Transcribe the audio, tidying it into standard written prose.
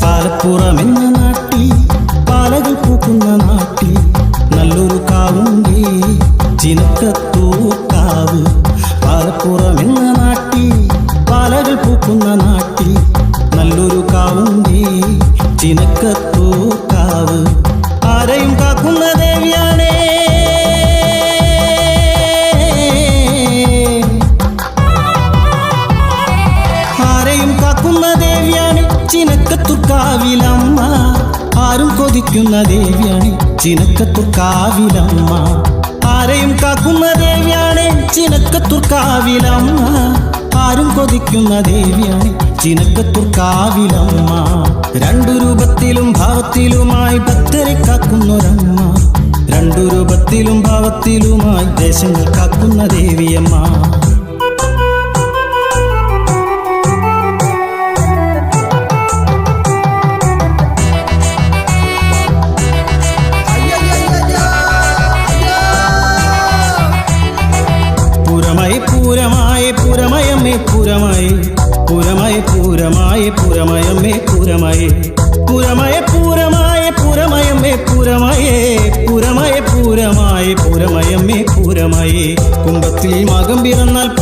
പാലപ്പുറമെന്ന നാട്ടിൽ പാലകൾ പൂക്കുന്ന നാട്ടിൽ നല്ലൊരു കാവുണ്ടേ ചിനക്കത്തൂക്കാവ്. പാലപ്പുറമെന്ന നാട്ടിൽ പാലകൾ പൂക്കുന്ന നാട്ടിൽ നല്ലൊരു കാവുണ്ടേ ചിനക്കത്തൂക്കാവ്. ആരെയും കാക്കുന്ന ദേവിയാണേ, ആരെയും കാക്കുന്ന ദേവിയാണ് ചിനക്കത്തൂർക്കാവിലമ്മ. ആരും കൊതിക്കുന്ന ദേവിയാണ് ചിനക്കത്തൂർക്കാവിലമ്മ. ആരെയും കാക്കുന്ന ദേവിയാണ് ചിനക്കത്തൂർക്കാവിലമ്മ. ആരും കൊതിക്കുന്ന ദേവിയാണ് ചിനക്കത്തൂർക്കാവിലമ്മ. രണ്ടു രൂപത്തിലും ഭാവത്തിലുമായി ഭക്തരെ കാക്കുന്നൊരമ്മ. രണ്ടു രൂപത്തിലും ഭാവത്തിലുമായി ദേശങ്ങൾ കാക്കുന്ന ദേവിയമ്മ. പൂരമായി പൂരമയമ്മേ പൂരമായി പൂരമായി പൂരമായി പൂരമയമ്മേ പൂരമായി പൂരമയ പൂരമായി പൂരമയമ്മേ പൂരമയേ പൂരമയ പൂരമായി പൂരമയമ്മേ പൂരമായി. കുംഭത്തിൽ മകം പിറന്നാൽ